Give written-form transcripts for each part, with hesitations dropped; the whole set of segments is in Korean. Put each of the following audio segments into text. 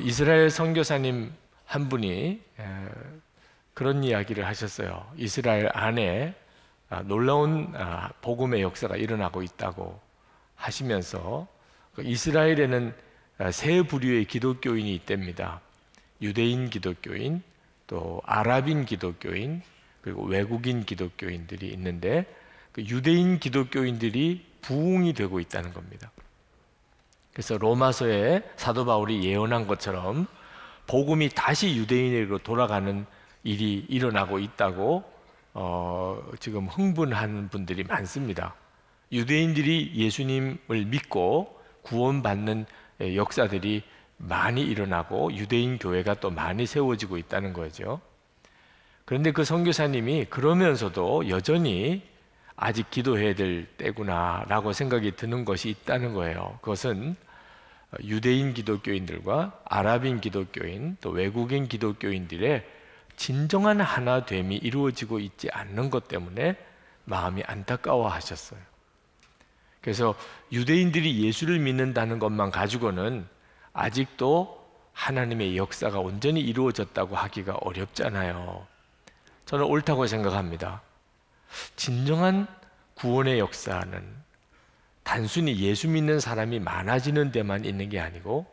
이스라엘 선교사님 한 분이 그런 이야기를 하셨어요. 이스라엘 안에 놀라운 복음의 역사가 일어나고 있다고 하시면서 이스라엘에는 세 부류의 기독교인이 있답니다. 유대인 기독교인, 또 아랍인 기독교인, 그리고 외국인 기독교인들이 있는데 그 유대인 기독교인들이 부흥이 되고 있다는 겁니다. 그래서 로마서에 사도 바울이 예언한 것처럼 복음이 다시 유대인으로 돌아가는 일이 일어나고 있다고 지금 흥분하는 분들이 많습니다. 유대인들이 예수님을 믿고 구원받는 역사들이 많이 일어나고 유대인 교회가 또 많이 세워지고 있다는 거죠. 그런데 그 선교사님이 그러면서도 여전히 아직 기도해야 될 때구나 라고 생각이 드는 것이 있다는 거예요. 그것은 유대인 기독교인들과 아랍인 기독교인 또 외국인 기독교인들의 진정한 하나됨이 이루어지고 있지 않는 것 때문에 마음이 안타까워 하셨어요. 그래서 유대인들이 예수를 믿는다는 것만 가지고는 아직도 하나님의 역사가 온전히 이루어졌다고 하기가 어렵잖아요. 저는 옳다고 생각합니다. 진정한 구원의 역사는 단순히 예수 믿는 사람이 많아지는 데만 있는 게 아니고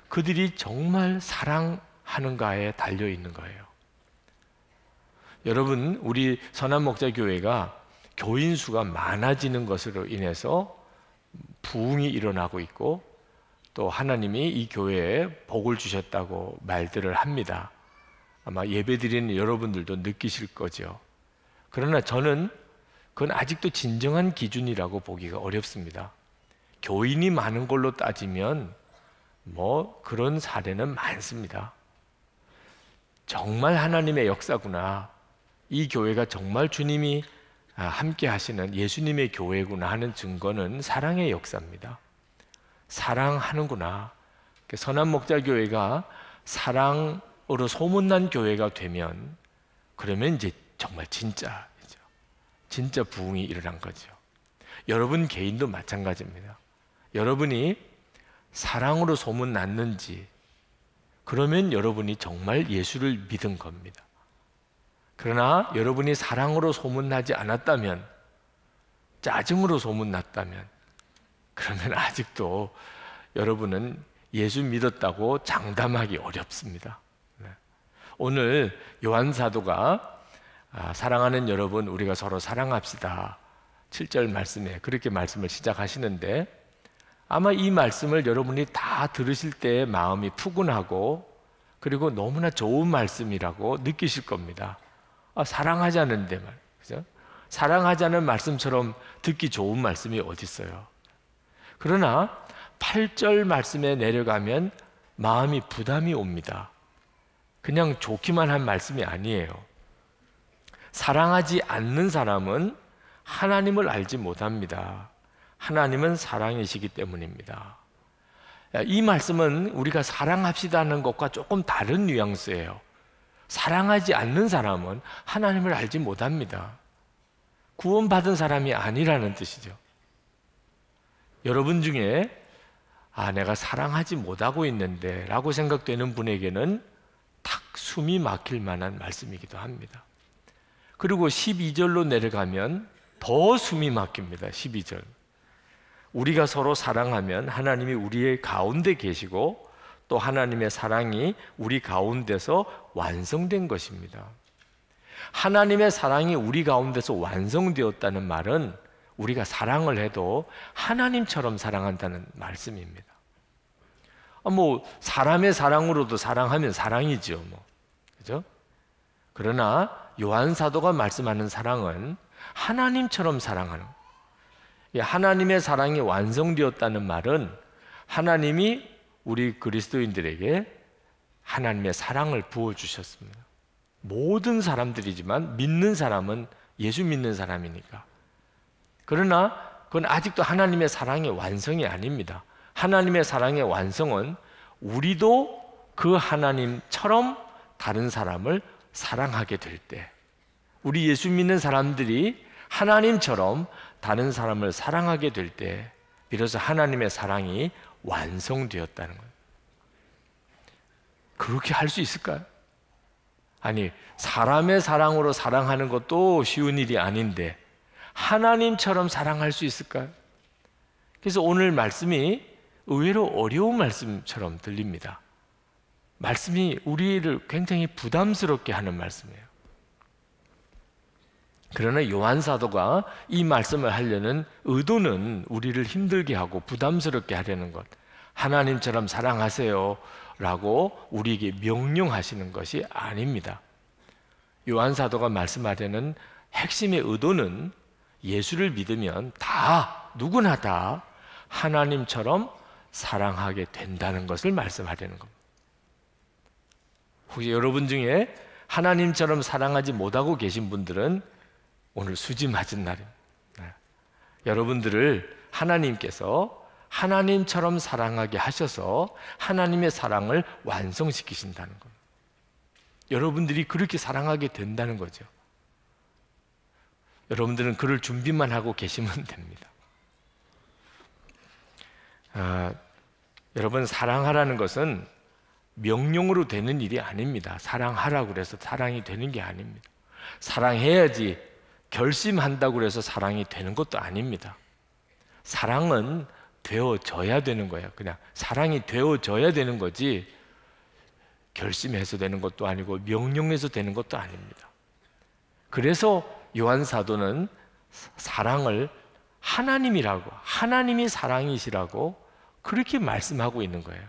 그들이 정말 사랑하는가에 달려 있는 거예요. 여러분, 우리 선한목자교회가 교인 수가 많아지는 것으로 인해서 부흥이 일어나고 있고 또 하나님이 이 교회에 복을 주셨다고 말들을 합니다. 아마 예배드리는 여러분들도 느끼실 거죠. 그러나 저는 그건 아직도 진정한 기준이라고 보기가 어렵습니다. 교인이 많은 걸로 따지면 그런 사례는 많습니다. 정말 하나님의 역사구나, 이 교회가 정말 주님이 함께 하시는 예수님의 교회구나 하는 증거는 사랑의 역사입니다. 사랑하는구나. 선한목자교회가 사랑으로 소문난 교회가 되면 그러면 이제 정말 진짜 부흥이 일어난 거죠. 여러분 개인도 마찬가지입니다. 여러분이 사랑으로 소문났는지 그러면 여러분이 정말 예수를 믿은 겁니다. 그러나 여러분이 사랑으로 소문나지 않았다면, 짜증으로 소문났다면 그러면 아직도 여러분은 예수 믿었다고 장담하기 어렵습니다. 오늘 요한 사도가 사랑하는 여러분, 우리가 서로 사랑합시다 7절 말씀에 그렇게 말씀을 시작하시는데 아마 이 말씀을 여러분이 다 들으실 때 마음이 푸근하고 그리고 너무나 좋은 말씀이라고 느끼실 겁니다. 사랑하자는데 그죠? 사랑하자는 말씀처럼 듣기 좋은 말씀이 어디 있어요? 그러나 8절 말씀에 내려가면 마음이 부담이 옵니다. 그냥 좋기만 한 말씀이 아니에요. 사랑하지 않는 사람은 하나님을 알지 못합니다. 하나님은 사랑이시기 때문입니다. 이 말씀은 우리가 사랑합시다는 것과 조금 다른 뉘앙스예요. 사랑하지 않는 사람은 하나님을 알지 못합니다. 구원받은 사람이 아니라는 뜻이죠. 여러분 중에 내가 사랑하지 못하고 있는데 라고 생각되는 분에게는 탁 숨이 막힐 만한 말씀이기도 합니다. 그리고 12절로 내려가면 더 숨이 막힙니다. 12절. 우리가 서로 사랑하면 하나님이 우리의 가운데 계시고 또 하나님의 사랑이 우리 가운데서 완성된 것입니다. 하나님의 사랑이 우리 가운데서 완성되었다는 말은 우리가 사랑을 해도 하나님처럼 사랑한다는 말씀입니다. 사람의 사랑으로도 사랑하면 사랑이죠. 그죠? 그러나 요한 사도가 말씀하는 사랑은 하나님처럼 사랑하는, 하나님의 사랑이 완성되었다는 말은 하나님이 우리 그리스도인들에게 하나님의 사랑을 부어주셨습니다. 모든 사람들이지만 믿는 사람은 예수 믿는 사람이니까. 그러나 그건 아직도 하나님의 사랑의 완성이 아닙니다. 하나님의 사랑의 완성은 우리도 그 하나님처럼 다른 사람을 사랑하게 될 때, 우리 예수 믿는 사람들이 하나님처럼 다른 사람을 사랑하게 될 때 비로소 하나님의 사랑이 완성되었다는 거예요. 그렇게 할 수 있을까요? 아니, 사람의 사랑으로 사랑하는 것도 쉬운 일이 아닌데 하나님처럼 사랑할 수 있을까요? 그래서 오늘 말씀이 의외로 어려운 말씀처럼 들립니다. 말씀이 우리를 굉장히 부담스럽게 하는 말씀이에요. 그러나 요한 사도가 이 말씀을 하려는 의도는 우리를 힘들게 하고 부담스럽게 하려는 것, 하나님처럼 사랑하세요 라고 우리에게 명령하시는 것이 아닙니다. 요한 사도가 말씀하려는 핵심의 의도는 예수를 믿으면 누구나 다 하나님처럼 사랑하게 된다는 것을 말씀하려는 겁니다. 혹시 여러분 중에 하나님처럼 사랑하지 못하고 계신 분들은 오늘 수지 맞은 날입니다. 여러분들을 하나님께서 하나님처럼 사랑하게 하셔서 하나님의 사랑을 완성시키신다는 겁니다. 여러분들이 그렇게 사랑하게 된다는 거죠. 여러분들은 그럴 준비만 하고 계시면 됩니다. 여러분, 사랑하라는 것은 명령으로 되는 일이 아닙니다. 사랑하라고 그래서 사랑이 되는 게 아닙니다. 사랑해야지 결심한다고 해서 사랑이 되는 것도 아닙니다. 사랑은 되어져야 되는 거예요. 그냥 사랑이 되어져야 되는 거지 결심해서 되는 것도 아니고 명령해서 되는 것도 아닙니다. 그래서 요한 사도는 사랑을 하나님이라고, 하나님이 사랑이시라고 그렇게 말씀하고 있는 거예요.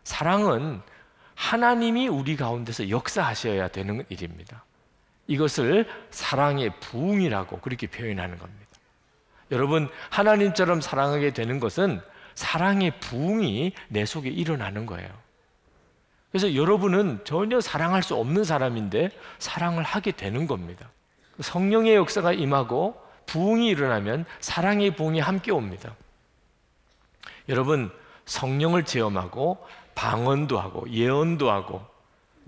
사랑은 하나님이 우리 가운데서 역사하셔야 되는 일입니다. 이것을 사랑의 부흥이라고 그렇게 표현하는 겁니다. 여러분, 하나님처럼 사랑하게 되는 것은 사랑의 부흥이 내 속에 일어나는 거예요. 그래서 여러분은 전혀 사랑할 수 없는 사람인데 사랑을 하게 되는 겁니다. 성령의 역사가 임하고 부흥이 일어나면 사랑의 부흥이 함께 옵니다. 여러분, 성령을 체험하고 방언도 하고 예언도 하고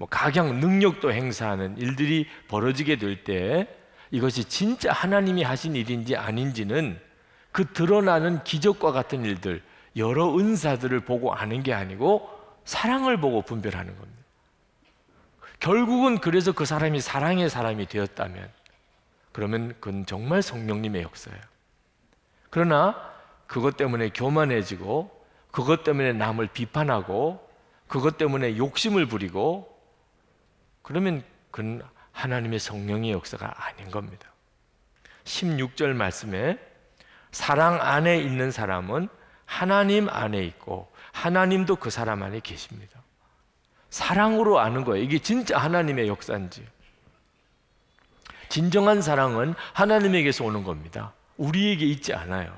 각양 능력도 행사하는 일들이 벌어지게 될 때 이것이 진짜 하나님이 하신 일인지 아닌지는 그 드러나는 기적과 같은 일들, 여러 은사들을 보고 아는 게 아니고 사랑을 보고 분별하는 겁니다. 결국은 그래서 그 사람이 사랑의 사람이 되었다면 그러면 그건 정말 성령님의 역사예요. 그러나 그것 때문에 교만해지고 그것 때문에 남을 비판하고 그것 때문에 욕심을 부리고 그러면 그건 하나님의 성령의 역사가 아닌 겁니다. 16절 말씀에 사랑 안에 있는 사람은 하나님 안에 있고 하나님도 그 사람 안에 계십니다. 사랑으로 아는 거예요. 이게 진짜 하나님의 역사인지. 진정한 사랑은 하나님에게서 오는 겁니다. 우리에게 있지 않아요.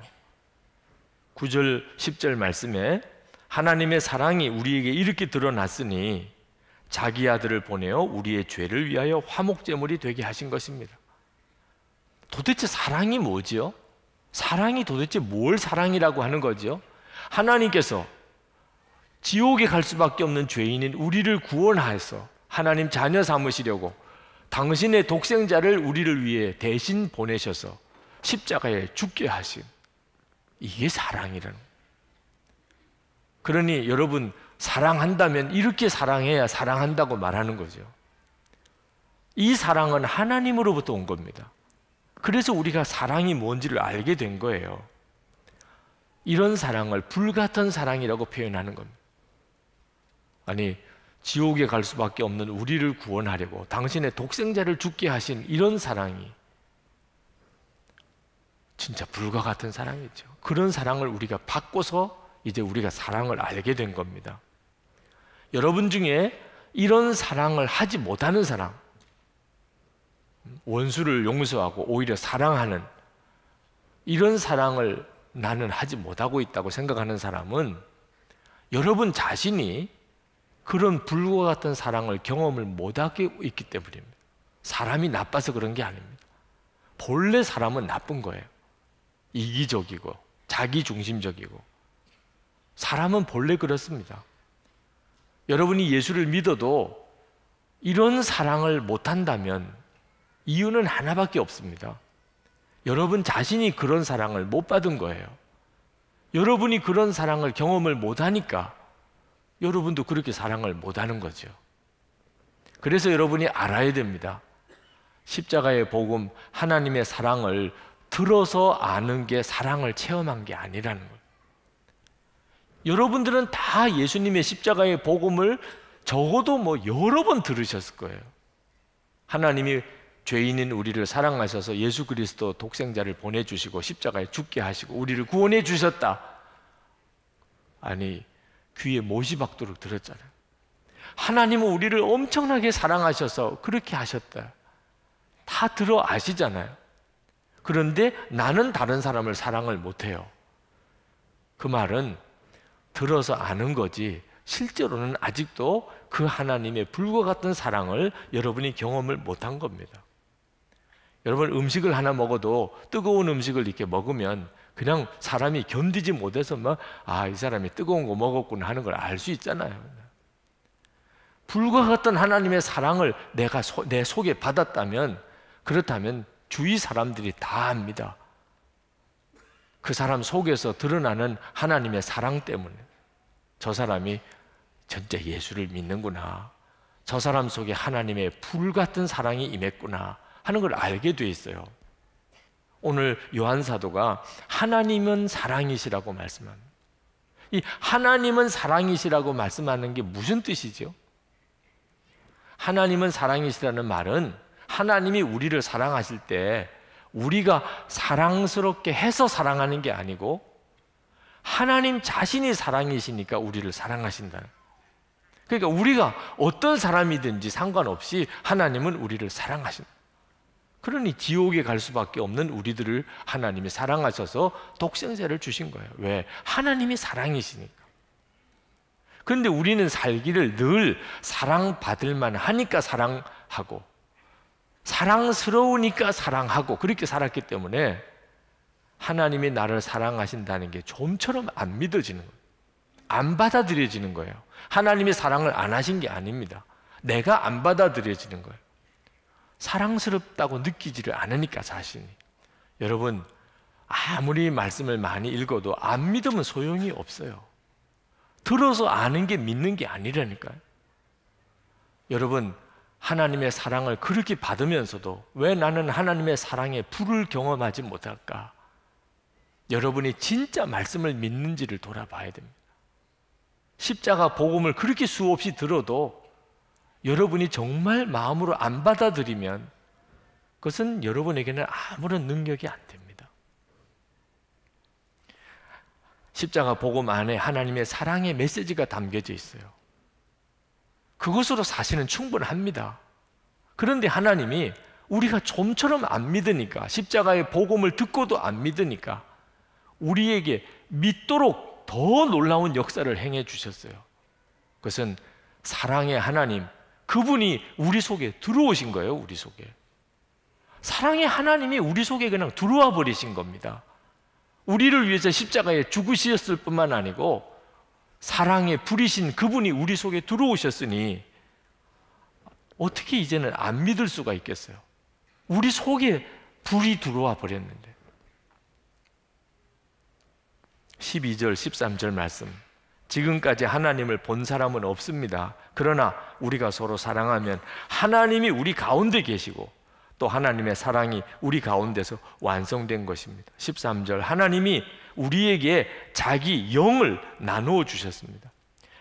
9절 10절 말씀에 하나님의 사랑이 우리에게 이렇게 드러났으니 자기 아들을 보내어 우리의 죄를 위하여 화목제물이 되게 하신 것입니다. 도대체 사랑이 뭐지요? 사랑이 도대체 뭘 사랑이라고 하는 거지요? 하나님께서 지옥에 갈 수밖에 없는 죄인인 우리를 구원하여서 하나님 자녀 삼으시려고 당신의 독생자를 우리를 위해 대신 보내셔서 십자가에 죽게 하신, 이게 사랑이라는 거예요. 그러니 여러분, 사랑한다면 이렇게 사랑해야 사랑한다고 말하는 거죠. 이 사랑은 하나님으로부터 온 겁니다. 그래서 우리가 사랑이 뭔지를 알게 된 거예요. 이런 사랑을 불같은 사랑이라고 표현하는 겁니다. 아니, 지옥에 갈 수밖에 없는 우리를 구원하려고 당신의 독생자를 죽게 하신 이런 사랑이 진짜 불과 같은 사랑이죠. 그런 사랑을 우리가 받고서 이제 우리가 사랑을 알게 된 겁니다. 여러분 중에 이런 사랑을 하지 못하는 사람, 원수를 용서하고 오히려 사랑하는 이런 사랑을 나는 하지 못하고 있다고 생각하는 사람은 여러분 자신이 그런 불과 같은 사랑을 경험을 못하고 있기 때문입니다. 사람이 나빠서 그런 게 아닙니다. 본래 사람은 나쁜 거예요. 이기적이고 자기중심적이고 사람은 본래 그렇습니다. 여러분이 예수를 믿어도 이런 사랑을 못한다면 이유는 하나밖에 없습니다. 여러분 자신이 그런 사랑을 못 받은 거예요. 여러분이 그런 사랑을 경험을 못하니까 여러분도 그렇게 사랑을 못하는 거죠. 그래서 여러분이 알아야 됩니다. 십자가의 복음, 하나님의 사랑을 들어서 아는 게 사랑을 체험한 게 아니라는 거예요. 여러분들은 다 예수님의 십자가의 복음을 적어도 여러 번 들으셨을 거예요. 하나님이 죄인인 우리를 사랑하셔서 예수 그리스도 독생자를 보내주시고 십자가에 죽게 하시고 우리를 구원해 주셨다. 아니, 귀에 못이 박도록 들었잖아요. 하나님은 우리를 엄청나게 사랑하셔서 그렇게 하셨다. 다 들어 아시잖아요. 그런데 나는 다른 사람을 사랑을 못해요. 그 말은 들어서 아는 거지 실제로는 아직도 그 하나님의 불과 같은 사랑을 여러분이 경험을 못한 겁니다. 여러분, 음식을 하나 먹어도 뜨거운 음식을 이렇게 먹으면 그냥 사람이 견디지 못해서 이 사람이 뜨거운 거 먹었구나 하는 걸 알 수 있잖아요. 불과 같은 하나님의 사랑을 내가 내 속에 받았다면, 그렇다면 주위 사람들이 다 압니다. 그 사람 속에서 드러나는 하나님의 사랑 때문에 저 사람이 진짜 예수를 믿는구나, 저 사람 속에 하나님의 불같은 사랑이 임했구나 하는 걸 알게 돼 있어요. 오늘 요한 사도가 하나님은 사랑이시라고 말씀합니다. 이 하나님은 사랑이시라고 말씀하는 게 무슨 뜻이죠? 하나님은 사랑이시라는 말은 하나님이 우리를 사랑하실 때 우리가 사랑스럽게 해서 사랑하는 게 아니고 하나님 자신이 사랑이시니까 우리를 사랑하신다. 그러니까 우리가 어떤 사람이든지 상관없이 하나님은 우리를 사랑하신다. 그러니 지옥에 갈 수밖에 없는 우리들을 하나님이 사랑하셔서 독생자를 주신 거예요. 왜? 하나님이 사랑이시니까. 그런데 우리는 살기를 늘 사랑받을 만하니까 사랑하고 사랑스러우니까 사랑하고 그렇게 살았기 때문에 하나님이 나를 사랑하신다는 게 좀처럼 안 믿어지는 거예요. 안 받아들여지는 거예요. 하나님이 사랑을 안 하신 게 아닙니다. 내가 안 받아들여지는 거예요. 사랑스럽다고 느끼지를 않으니까 자신이. 여러분, 아무리 말씀을 많이 읽어도 안 믿으면 소용이 없어요. 들어서 아는 게 믿는 게 아니라니까요. 여러분, 하나님의 사랑을 그렇게 받으면서도 왜 나는 하나님의 사랑의 불을 경험하지 못할까? 여러분이 진짜 말씀을 믿는지를 돌아봐야 됩니다. 십자가 복음을 그렇게 수없이 들어도 여러분이 정말 마음으로 안 받아들이면 그것은 여러분에게는 아무런 능력이 안 됩니다. 십자가 복음 안에 하나님의 사랑의 메시지가 담겨져 있어요. 그것으로 사실은 충분합니다. 그런데 하나님이 우리가 좀처럼 안 믿으니까, 십자가의 복음을 듣고도 안 믿으니까 우리에게 믿도록 더 놀라운 역사를 행해 주셨어요. 그것은 사랑의 하나님, 그분이 우리 속에 들어오신 거예요. 우리 속에 사랑의 하나님이 우리 속에 그냥 들어와 버리신 겁니다. 우리를 위해서 십자가에 죽으셨을 뿐만 아니고 사랑의 불이신 그분이 우리 속에 들어오셨으니 어떻게 이제는 안 믿을 수가 있겠어요? 우리 속에 불이 들어와 버렸는데. 12절 13절 말씀, 지금까지 하나님을 본 사람은 없습니다. 그러나 우리가 서로 사랑하면 하나님이 우리 가운데 계시고 또 하나님의 사랑이 우리 가운데서 완성된 것입니다. 13절, 하나님이 우리에게 자기 영을 나누어 주셨습니다.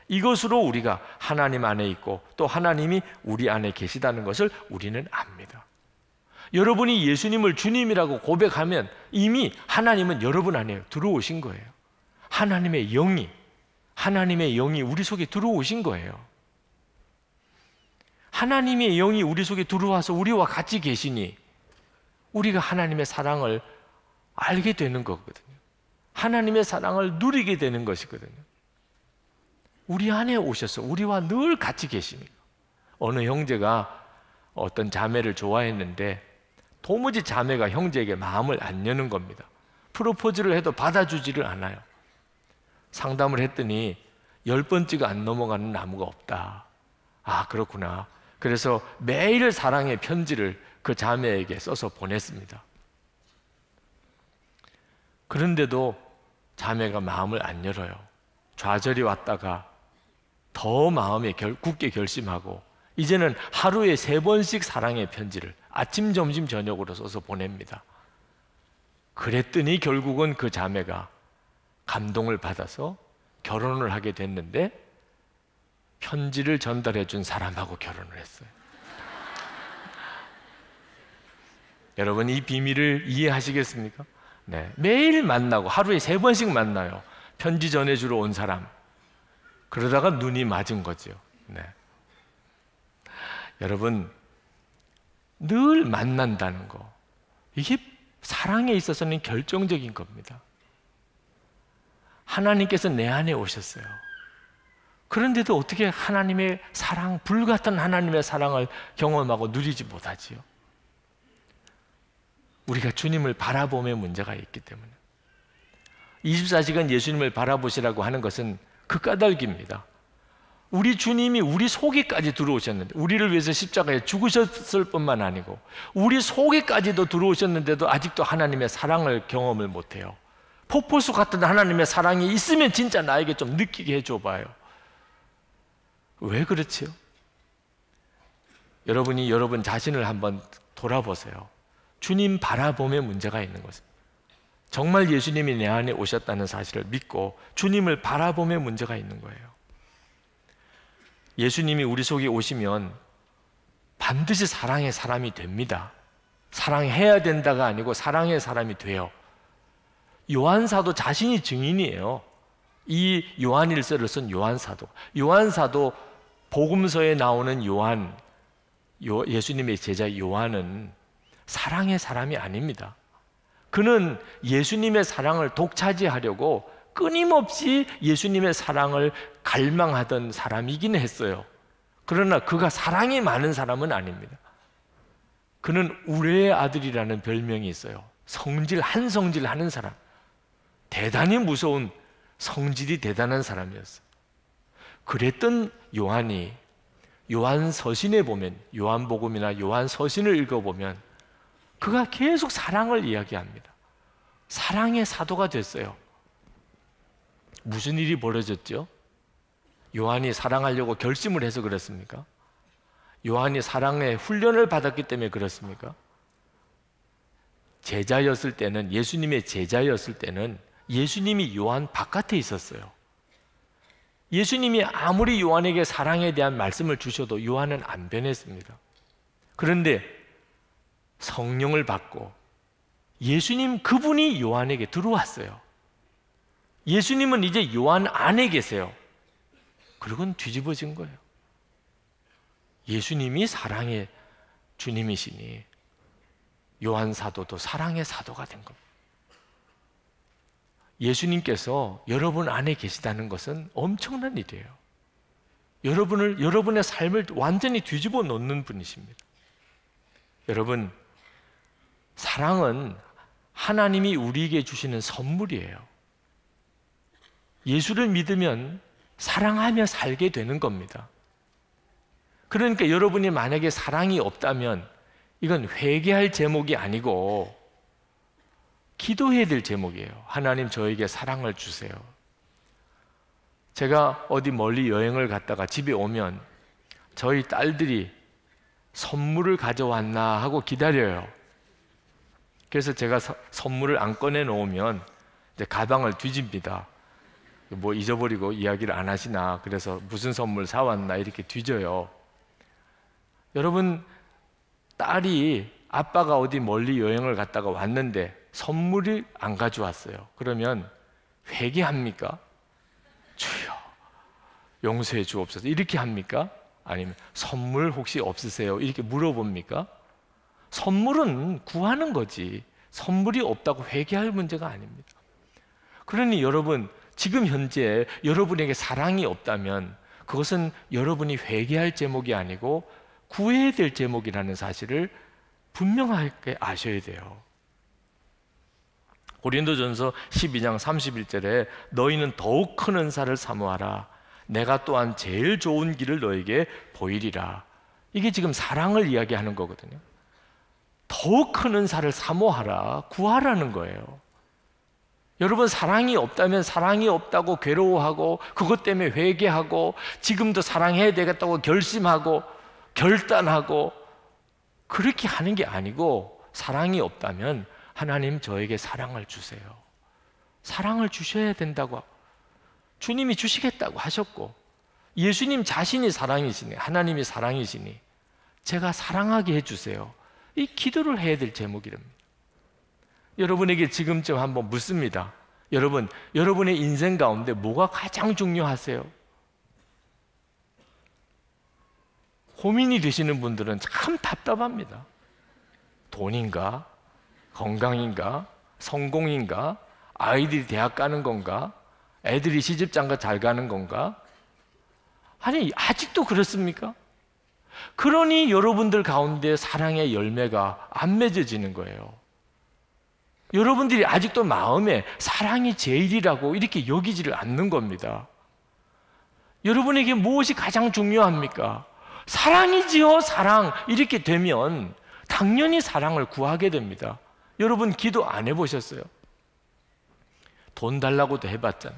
이것으로 우리가 하나님 안에 있고 또 하나님이 우리 안에 계시다는 것을 우리는 압니다. 여러분이 예수님을 주님이라고 고백하면 이미 하나님은 여러분 안에 들어오신 거예요. 하나님의 영이 우리 속에 들어오신 거예요. 하나님의 영이 우리 속에 들어와서 우리와 같이 계시니 우리가 하나님의 사랑을 알게 되는 거거든요. 하나님의 사랑을 누리게 되는 것이거든요. 우리 안에 오셔서 우리와 늘 같이 계시니까. 어느 형제가 어떤 자매를 좋아했는데 도무지 자매가 형제에게 마음을 안 여는 겁니다. 프로포즈를 해도 받아주지를 않아요. 상담을 했더니 10번째가 안 넘어가는 나무가 없다. 아, 그렇구나. 그래서 매일 사랑의 편지를 그 자매에게 써서 보냈습니다. 그런데도 자매가 마음을 안 열어요. 좌절이 왔다가 더 마음에 굳게 결심하고 이제는 하루에 3번씩 사랑의 편지를 아침, 점심, 저녁으로 써서 보냅니다. 그랬더니 결국은 그 자매가 감동을 받아서 결혼을 하게 됐는데 편지를 전달해 준 사람하고 결혼을 했어요. 여러분, 이 비밀을 이해하시겠습니까? 네, 매일 만나고 하루에 3번씩 만나요. 편지 전해주러 온 사람. 그러다가 눈이 맞은 거죠. 네. 여러분, 늘 만난다는 거, 이게 사랑에 있어서는 결정적인 겁니다. 하나님께서 내 안에 오셨어요. 그런데도 어떻게 하나님의 사랑, 불같은 하나님의 사랑을 경험하고 누리지 못하지요? 우리가 주님을 바라봄의 문제가 있기 때문에. 24시간 예수님을 바라보시라고 하는 것은 그 까닭입니다. 우리 주님이 우리 속에까지 들어오셨는데, 우리를 위해서 십자가에 죽으셨을 뿐만 아니고 우리 속에까지도 들어오셨는데도 아직도 하나님의 사랑을 경험을 못해요. 폭포수 같은 하나님의 사랑이 있으면 진짜 나에게 좀 느끼게 해줘봐요. 왜 그렇지요? 여러분이 여러분 자신을 한번 돌아보세요. 주님 바라봄의 문제가 있는 것입니다. 정말 예수님이 내 안에 오셨다는 사실을 믿고 주님을 바라봄의 문제가 있는 거예요. 예수님이 우리 속에 오시면 반드시 사랑의 사람이 됩니다. 사랑해야 된다가 아니고 사랑의 사람이 돼요. 요한사도 자신이 증인이에요. 이 요한일서를 쓴 요한사도. 요한사도 복음서에 나오는 요한, 예수님의 제자 요한은 사랑의 사람이 아닙니다. 그는 예수님의 사랑을 독차지하려고 끊임없이 예수님의 사랑을 갈망하던 사람이긴 했어요. 그러나 그가 사랑이 많은 사람은 아닙니다. 그는 우레의 아들이라는 별명이 있어요. 한성질 하는 사람. 대단히 무서운, 성질이 대단한 사람이었어요. 그랬던 요한이 요한서신에 보면, 요한복음이나 요한서신을 읽어보면 그가 계속 사랑을 이야기합니다. 사랑의 사도가 됐어요. 무슨 일이 벌어졌죠? 요한이 사랑하려고 결심을 해서 그렇습니까? 요한이 사랑의 훈련을 받았기 때문에 그렇습니까? 제자였을 때는, 예수님의 제자였을 때는 예수님이 요한 바깥에 있었어요. 예수님이 아무리 요한에게 사랑에 대한 말씀을 주셔도 요한은 안 변했습니다. 그런데 성령을 받고 예수님 그분이 요한에게 들어왔어요. 예수님은 이제 요한 안에 계세요. 그리고는 뒤집어진 거예요. 예수님이 사랑의 주님이시니 요한 사도도 사랑의 사도가 된 겁니다. 예수님께서 여러분 안에 계시다는 것은 엄청난 일이에요. 여러분의 삶을 완전히 뒤집어 놓는 분이십니다. 여러분, 사랑은 하나님이 우리에게 주시는 선물이에요. 예수를 믿으면 사랑하며 살게 되는 겁니다. 그러니까 여러분이 만약에 사랑이 없다면 이건 회개할 제목이 아니고 기도해야 될 제목이에요. 하나님, 저에게 사랑을 주세요. 제가 어디 멀리 여행을 갔다가 집에 오면 저희 딸들이 선물을 가져왔나 하고 기다려요. 그래서 제가 선물을 안 꺼내 놓으면 이제 가방을 뒤집니다. 뭐 잊어버리고 이야기를 안 하시나, 그래서 무슨 선물 사왔나 이렇게 뒤져요. 여러분, 딸이 아빠가 어디 멀리 여행을 갔다가 왔는데 선물이 안 가져왔어요. 그러면 회개합니까? 주여 용서해 주옵소서 이렇게 합니까? 아니면 선물 혹시 없으세요? 이렇게 물어봅니까? 선물은 구하는 거지 선물이 없다고 회개할 문제가 아닙니다. 그러니 여러분, 지금 현재 여러분에게 사랑이 없다면 그것은 여러분이 회개할 제목이 아니고 구해야 될 제목이라는 사실을 분명하게 아셔야 돼요. 고린도전서 12장 31절에 너희는 더욱 큰 은사를 사모하라. 내가 또한 제일 좋은 길을 너에게 보이리라. 이게 지금 사랑을 이야기하는 거거든요. 더욱 큰 은사를 사모하라, 구하라는 거예요. 여러분, 사랑이 없다면 사랑이 없다고 괴로워하고 그것 때문에 회개하고 지금도 사랑해야 되겠다고 결심하고 결단하고 그렇게 하는 게 아니고, 사랑이 없다면 하나님 저에게 사랑을 주세요. 사랑을 주셔야 된다고 주님이 주시겠다고 하셨고, 예수님 자신이 사랑이시니, 하나님이 사랑이시니 제가 사랑하게 해주세요. 이 기도를 해야 될 제목이랍니다. 여러분에게 지금쯤 한번 묻습니다. 여러분, 여러분의 인생 가운데 뭐가 가장 중요하세요? 고민이 되시는 분들은 참 답답합니다. 돈인가? 건강인가? 성공인가? 아이들이 대학 가는 건가? 애들이 시집장가 잘 가는 건가? 아니, 아직도 그렇습니까? 그러니 여러분들 가운데 사랑의 열매가 안 맺어지는 거예요. 여러분들이 아직도 마음에 사랑이 제일이라고 이렇게 여기지를 않는 겁니다. 여러분에게 무엇이 가장 중요합니까? 사랑이지요, 사랑. 이렇게 되면 당연히 사랑을 구하게 됩니다. 여러분, 기도 안 해보셨어요? 돈 달라고도 해봤잖아.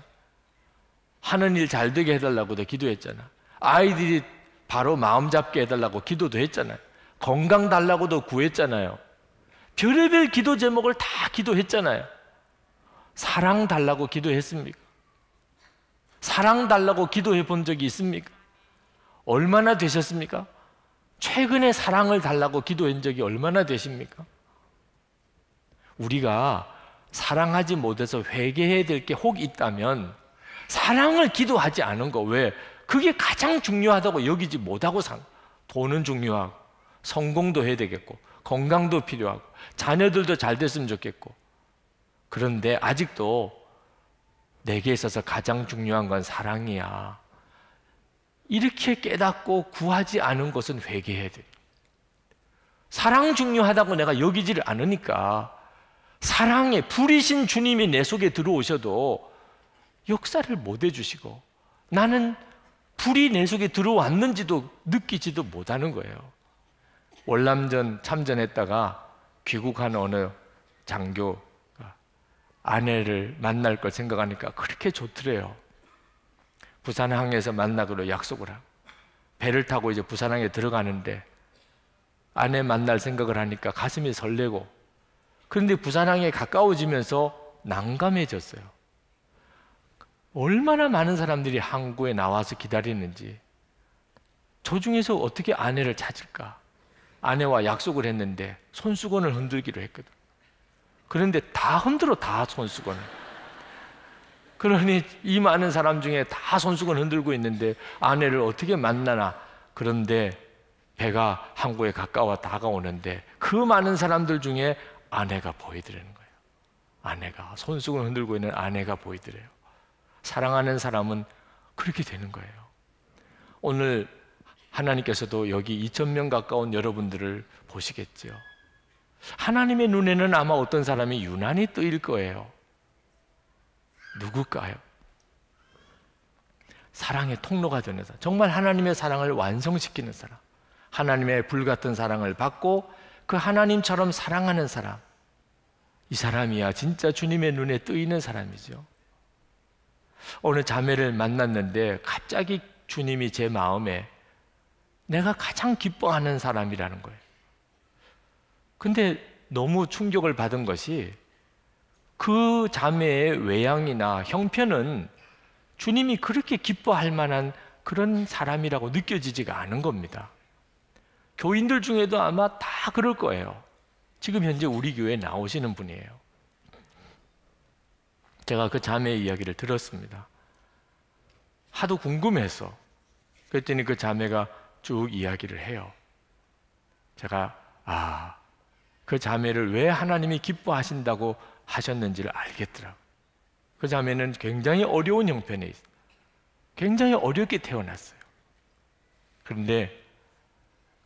하는 일 잘 되게 해달라고도 기도했잖아. 아이들이 바로 마음 잡게 해달라고 기도도 했잖아요. 건강 달라고도 구했잖아요. 별의별 기도 제목을 다 기도했잖아요. 사랑 달라고 기도했습니까? 사랑 달라고 기도해 본 적이 있습니까? 얼마나 되셨습니까? 최근에 사랑을 달라고 기도한 적이 얼마나 되십니까? 우리가 사랑하지 못해서 회개해야 될 게 혹 있다면 사랑을 기도하지 않은 거, 왜? 그게 가장 중요하다고 여기지 못하고 돈은 중요하고 성공도 해야 되겠고 건강도 필요하고 자녀들도 잘 됐으면 좋겠고, 그런데 아직도 내게 있어서 가장 중요한 건 사랑이야, 이렇게 깨닫고 구하지 않은 것은 회개해야 돼. 사랑 중요하다고 내가 여기지를 않으니까 사랑에 불이신 주님이 내 속에 들어오셔도 역사를 못 해주시고, 나는 불이 내 속에 들어왔는지도 느끼지도 못하는 거예요. 월남전 참전했다가 귀국한 어느 장교가 아내를 만날 걸 생각하니까 그렇게 좋더래요. 부산항에서 만나기로 약속을 하고 배를 타고 이제 부산항에 들어가는데 아내 만날 생각을 하니까 가슴이 설레고, 그런데 부산항에 가까워지면서 난감해졌어요. 얼마나 많은 사람들이 항구에 나와서 기다리는지, 저 중에서 어떻게 아내를 찾을까? 아내와 약속을 했는데 손수건을 흔들기로 했거든. 그런데 다 흔들어, 다 손수건을. 그러니 이 많은 사람 중에 다 손수건 흔들고 있는데 아내를 어떻게 만나나. 그런데 배가 항구에 가까워 다가오는데 그 많은 사람들 중에 아내가 보이더라는 거예요. 아내가, 손수건 흔들고 있는 아내가 보이더래요. 사랑하는 사람은 그렇게 되는 거예요. 오늘 하나님께서도 여기 2,000명 가까운 여러분들을 보시겠죠. 하나님의 눈에는 아마 어떤 사람이 유난히 뜨일 거예요. 누굴까요? 사랑의 통로가 되는 사람, 정말 하나님의 사랑을 완성시키는 사람, 하나님의 불같은 사랑을 받고 그 하나님처럼 사랑하는 사람, 이 사람이야 진짜 주님의 눈에 뜨이는 사람이죠. 어느 자매를 만났는데 갑자기 주님이 제 마음에 내가 가장 기뻐하는 사람이라는 거예요. 근데 너무 충격을 받은 것이 그 자매의 외양이나 형편은 주님이 그렇게 기뻐할 만한 그런 사람이라고 느껴지지가 않은 겁니다. 교인들 중에도 아마 다 그럴 거예요. 지금 현재 우리 교회에 나오시는 분이에요. 제가 그 자매의 이야기를 들었습니다. 하도 궁금해서. 그랬더니 그 자매가 쭉 이야기를 해요. 제가 그 자매를 왜 하나님이 기뻐하신다고 하셨는지를 알겠더라고요. 그 자매는 굉장히 어려운 형편에 있어요. 굉장히 어렵게 태어났어요. 그런데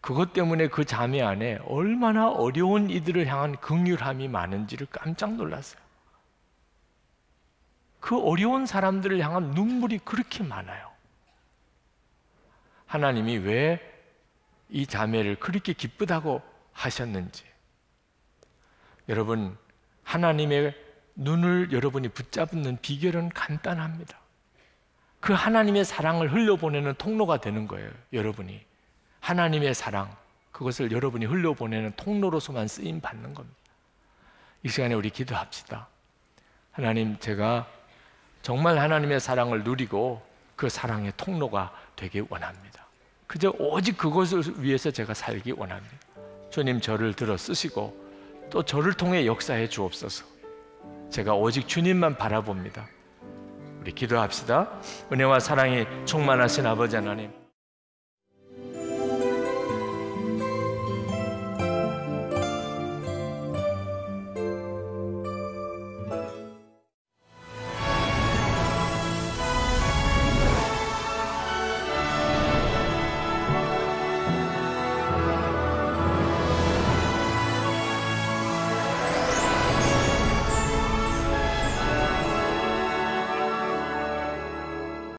그것 때문에 그 자매 안에 얼마나 어려운 이들을 향한 긍휼함이 많은지를 깜짝 놀랐어요. 그 어려운 사람들을 향한 눈물이 그렇게 많아요. 하나님이 왜 이 자매를 그렇게 기쁘다고 하셨는지. 여러분, 하나님의 눈을 여러분이 붙잡는 비결은 간단합니다. 그 하나님의 사랑을 흘려보내는 통로가 되는 거예요. 여러분이 하나님의 사랑, 그것을 여러분이 흘려보내는 통로로서만 쓰임 받는 겁니다. 이 시간에 우리 기도합시다. 하나님, 제가 정말 하나님의 사랑을 누리고 그 사랑의 통로가 되기 원합니다. 그저 오직 그것을 위해서 제가 살기 원합니다. 주님, 저를 들어 쓰시고 또 저를 통해 역사해 주옵소서. 제가 오직 주님만 바라봅니다. 우리 기도합시다. 은혜와 사랑이 충만하신 아버지 하나님,